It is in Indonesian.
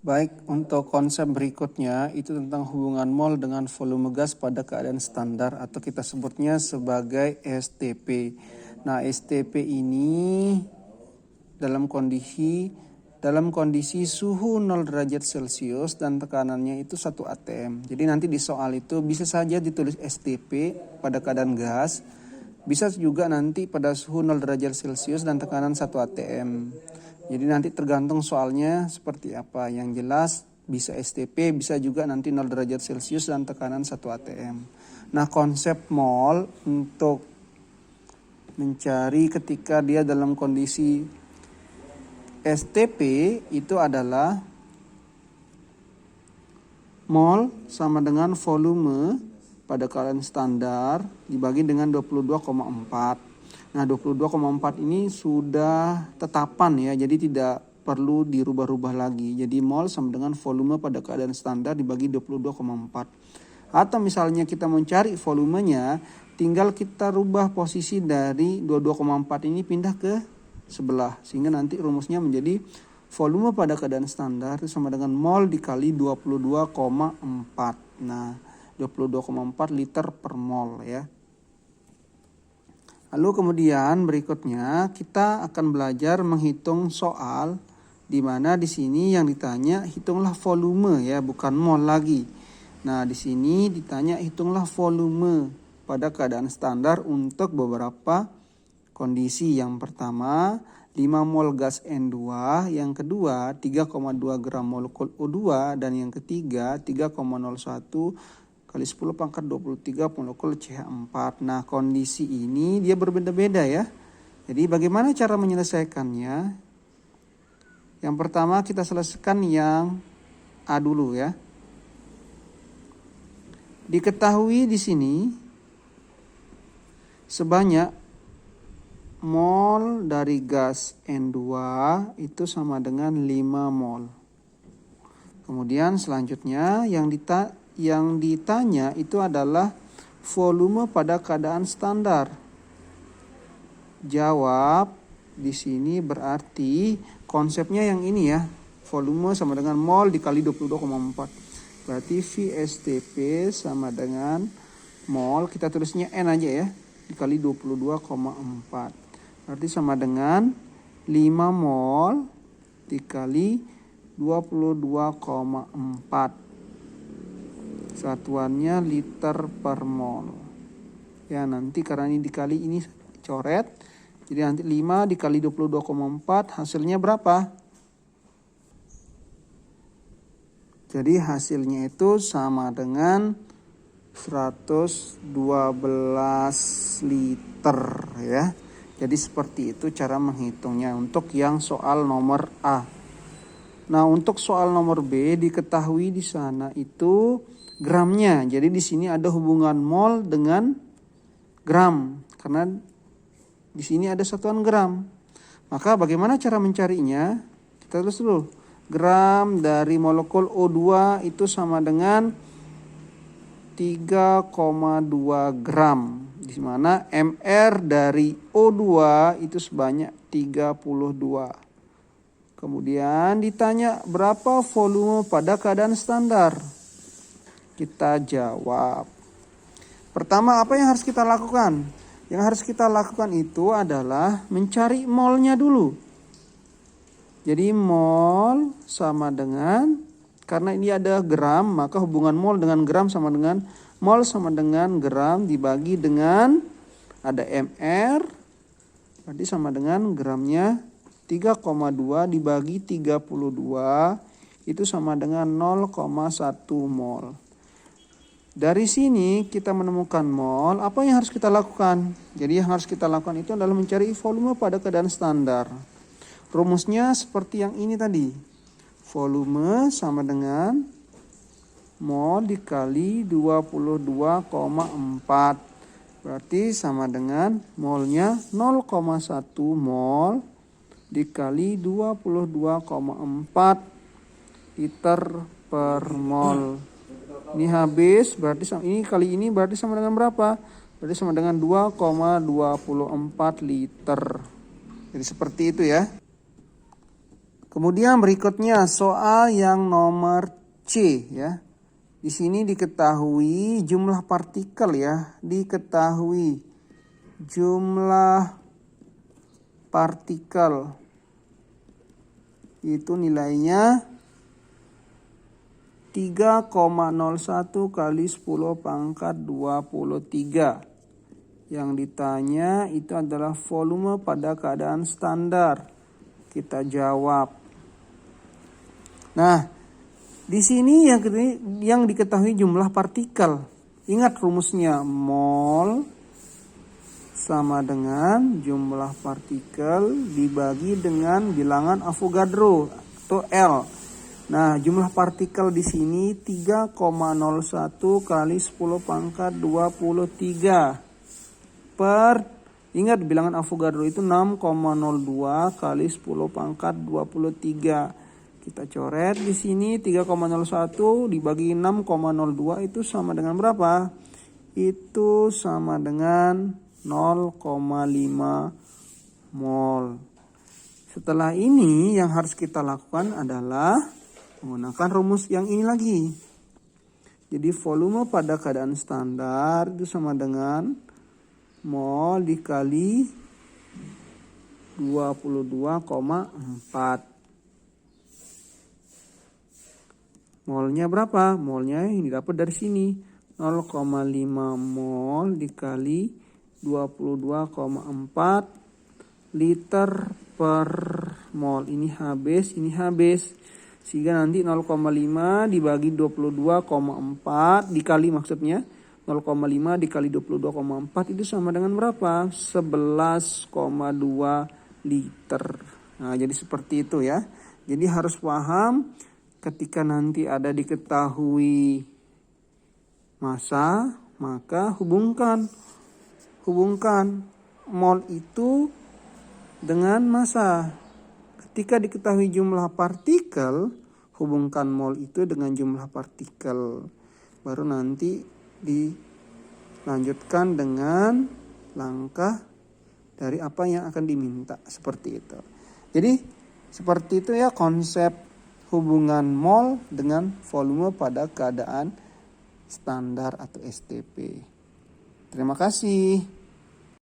Baik, untuk konsep berikutnya itu tentang hubungan mol dengan volume gas pada keadaan standar atau kita sebutnya sebagai STP. Nah, STP ini dalam kondisi suhu 0 derajat Celcius dan tekanannya itu 1 atm. Jadi nanti di soal itu bisa saja ditulis STP pada keadaan gas, bisa juga nanti pada suhu 0 derajat Celcius dan tekanan 1 atm. Jadi nanti tergantung soalnya seperti apa. Yang jelas bisa STP, bisa juga nanti 0 derajat Celcius dan tekanan 1 atm. Nah, konsep mol untuk mencari ketika dia dalam kondisi STP itu adalah mol sama dengan volume pada keadaan standar dibagi dengan 22,4. Nah, 22,4 ini sudah tetapan ya, jadi tidak perlu dirubah-rubah lagi. Jadi mol sama dengan volume pada keadaan standar dibagi 22,4. Atau misalnya kita mencari volumenya, tinggal kita rubah posisi dari 22,4 ini pindah ke sebelah. Sehingga nanti rumusnya menjadi volume pada keadaan standar itu sama dengan mol dikali 22,4. Nah, 22,4 liter per mol ya. Lalu kemudian berikutnya kita akan belajar menghitung soal di mana di sini yang ditanya hitunglah volume ya, bukan mol lagi. Nah, di sini ditanya hitunglah volume pada keadaan standar untuk beberapa kondisi. Yang pertama 5 mol gas N2, yang kedua 3,2 gram molekul O2 dan yang ketiga 3,01 kali 10 pangkat 23 molekul CH4. Nah, kondisi ini dia berbeda-beda ya. Jadi bagaimana cara menyelesaikannya? Yang pertama kita selesaikan yang A dulu ya. Diketahui di sini sebanyak mol dari gas N2 itu sama dengan 5 mol. Kemudian selanjutnya yang ditanya itu adalah volume pada keadaan standar. Jawab di sini berarti konsepnya yang ini ya. Volume sama dengan mol dikali 22,4. Berarti VSTP sama dengan mol, kita tulisnya N aja ya, dikali 22,4. Berarti sama dengan 5 mol dikali 22,4. Satuannya liter per mol. Ya, nanti karena ini dikali ini coret. Jadi nanti 5 dikali 22,4 hasilnya berapa? Jadi hasilnya itu sama dengan 112 liter ya. Jadi seperti itu cara menghitungnya untuk yang soal nomor A. Nah, untuk soal nomor B diketahui di sana itu gramnya. Jadi di sini ada hubungan mol dengan gram karena di sini ada satuan gram. Maka bagaimana cara mencarinya? Kita tulis dulu. Gram dari molekul O2 itu sama dengan 3,2 gram. Di mana MR dari O2 itu sebanyak 32. Kemudian ditanya berapa volume pada keadaan standar. Kita jawab. Pertama, apa yang harus kita lakukan? Yang harus kita lakukan itu adalah mencari molnya dulu. Jadi mol sama dengan, karena ini ada gram, maka hubungan mol dengan gram sama dengan mol sama dengan gram dibagi dengan ada MR, berarti sama dengan gramnya 3,2 dibagi 32 itu sama dengan 0,1 mol. Dari sini kita menemukan mol, apa yang harus kita lakukan? Jadi yang harus kita lakukan itu adalah mencari volume pada keadaan standar. Rumusnya seperti yang ini tadi. Volume sama dengan mol dikali 22,4. Berarti sama dengan molnya 0,1 mol dikali 22,4 liter per mol. Ini habis, berarti ini kali ini berarti sama dengan berapa? Berarti sama dengan 2,24 liter. Jadi seperti itu ya. Kemudian berikutnya soal yang nomor C ya. Di sini diketahui jumlah partikel ya, diketahui jumlah partikel itu nilainya 3,01 kali 10 pangkat 23. Yang ditanya itu adalah volume pada keadaan standar. Kita jawab. Nah, di sini yang diketahui jumlah partikel. Ingat rumusnya, mol sama dengan jumlah partikel dibagi dengan bilangan Avogadro atau L. Nah, jumlah partikel di sini 3,01 kali 10 pangkat 23 ingat bilangan Avogadro itu 6,02 kali 10 pangkat 23. Kita coret di sini 3,01 dibagi 6,02 itu sama dengan berapa? Itu sama dengan 0,5 mol. Setelah ini yang harus kita lakukan adalah menggunakan rumus yang ini lagi. Jadi volume pada keadaan standar itu sama dengan mol dikali 22,4. Molnya berapa? Molnya ini dapat dari sini. 0,5 mol dikali 22,4 liter per mol. Ini habis, ini habis. Sehingga nanti 0,5 dibagi 22,4 dikali maksudnya 0,5 dikali 22,4 itu sama dengan berapa? 11,2 liter. Nah, jadi seperti itu ya. Jadi harus paham ketika nanti ada diketahui massa, maka hubungkan mol itu dengan massa. Ketika diketahui jumlah partikel, hubungkan mol itu dengan jumlah partikel. Baru nanti dilanjutkan dengan langkah dari apa yang akan diminta, seperti itu. Jadi seperti itu ya konsep hubungan mol dengan volume pada keadaan standar atau STP. Terima kasih.